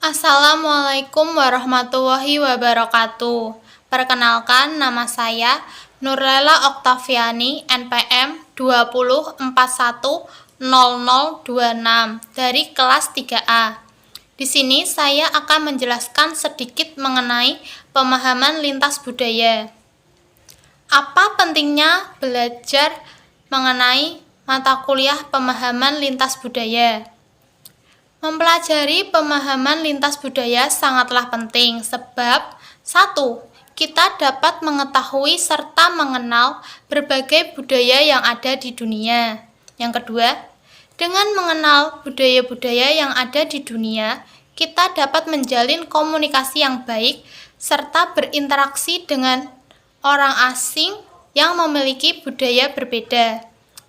Assalamualaikum warahmatullahi wabarakatuh. Perkenalkan, nama saya Nurlela Oktaviani, NPM 20410026 dari kelas 3A. Di sini saya akan menjelaskan sedikit mengenai pemahaman lintas budaya. Apa pentingnya belajar mengenai mata kuliah pemahaman lintas budaya? Mempelajari pemahaman lintas budaya sangatlah penting sebab 1. Kita dapat mengetahui serta mengenal berbagai budaya yang ada di dunia. Yang kedua, dengan mengenal budaya-budaya yang ada di dunia, kita dapat menjalin komunikasi yang baik serta berinteraksi dengan orang asing yang memiliki budaya berbeda.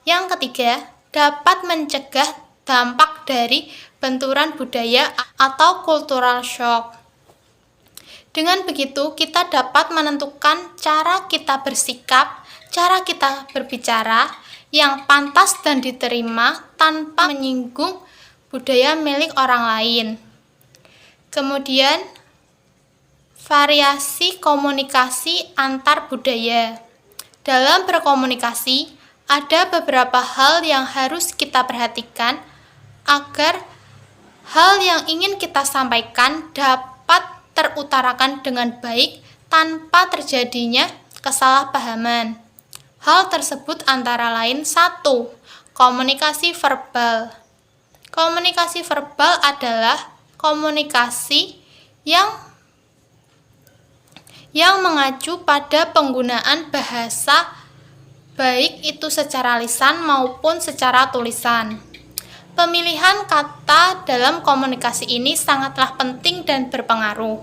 Yang ketiga, dapat mencegah dampak dari benturan budaya atau cultural shock. Dengan begitu, kita dapat menentukan cara kita bersikap, cara kita berbicara yang pantas dan diterima tanpa menyinggung budaya milik orang lain. Kemudian, variasi komunikasi antar budaya. Dalam berkomunikasi, ada beberapa hal yang harus kita perhatikan agar hal yang ingin kita sampaikan dapat terutarakan dengan baik tanpa terjadinya kesalahpahaman. Hal tersebut antara lain 1. Komunikasi verbal. Komunikasi verbal adalah komunikasi yang mengacu pada penggunaan bahasa baik itu secara lisan maupun secara tulisan. Pemilihan kata dalam komunikasi ini sangatlah penting dan berpengaruh.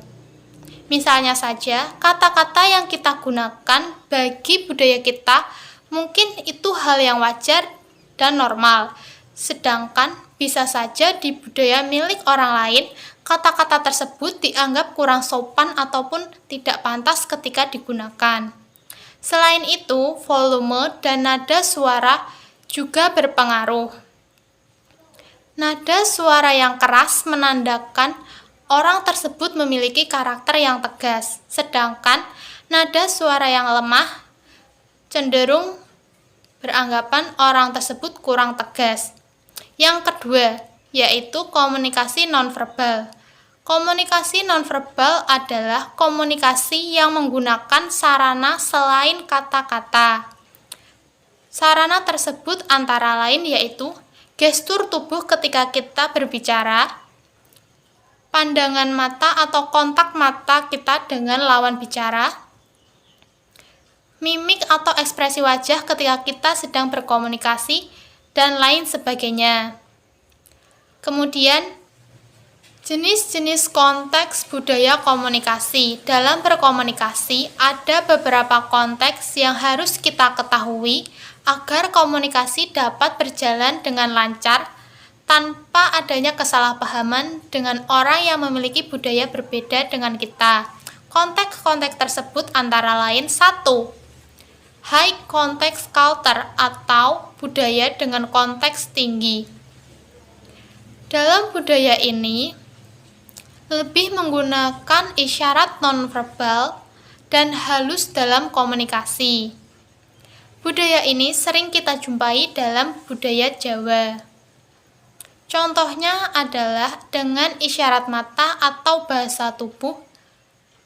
Misalnya saja, kata-kata yang kita gunakan bagi budaya kita mungkin itu hal yang wajar dan normal. Sedangkan bisa saja di budaya milik orang lain, kata-kata tersebut dianggap kurang sopan ataupun tidak pantas ketika digunakan. Selain itu, volume dan nada suara juga berpengaruh. Nada suara yang keras menandakan orang tersebut memiliki karakter yang tegas, sedangkan nada suara yang lemah cenderung beranggapan orang tersebut kurang tegas. Yang kedua, yaitu komunikasi nonverbal. Komunikasi nonverbal adalah komunikasi yang menggunakan sarana selain kata-kata. Sarana tersebut antara lain yaitu gestur tubuh ketika kita berbicara, pandangan mata atau kontak mata kita dengan lawan bicara, mimik atau ekspresi wajah ketika kita sedang berkomunikasi, dan lain sebagainya. Kemudian, jenis-jenis konteks budaya komunikasi. Dalam berkomunikasi, ada beberapa konteks yang harus kita ketahui agar komunikasi dapat berjalan dengan lancar tanpa adanya kesalahpahaman dengan orang yang memiliki budaya berbeda dengan kita. Konteks-konteks tersebut antara lain 1. High context culture atau budaya dengan konteks tinggi. Dalam budaya ini, lebih menggunakan isyarat nonverbal dan halus dalam komunikasi. Budaya ini sering kita jumpai dalam budaya Jawa. Contohnya adalah dengan isyarat mata atau bahasa tubuh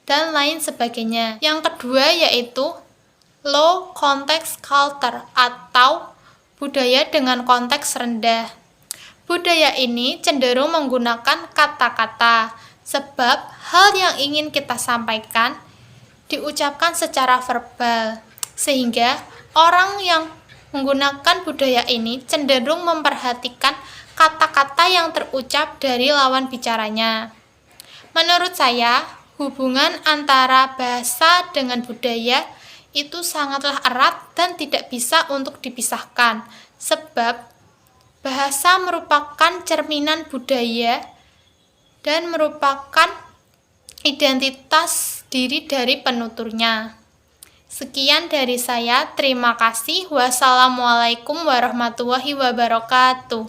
dan lain sebagainya. Yang kedua yaitu low context culture atau budaya dengan konteks rendah. Budaya ini cenderung menggunakan kata-kata sebab hal yang ingin kita sampaikan diucapkan secara verbal, sehingga orang yang menggunakan budaya ini cenderung memperhatikan kata-kata yang terucap dari lawan bicaranya. Menurut saya, hubungan antara bahasa dengan budaya itu sangatlah erat dan tidak bisa untuk dipisahkan, sebab bahasa merupakan cerminan budaya dan merupakan identitas diri dari penuturnya. Sekian dari saya, terima kasih. Wassalamualaikum warahmatullahi wabarakatuh.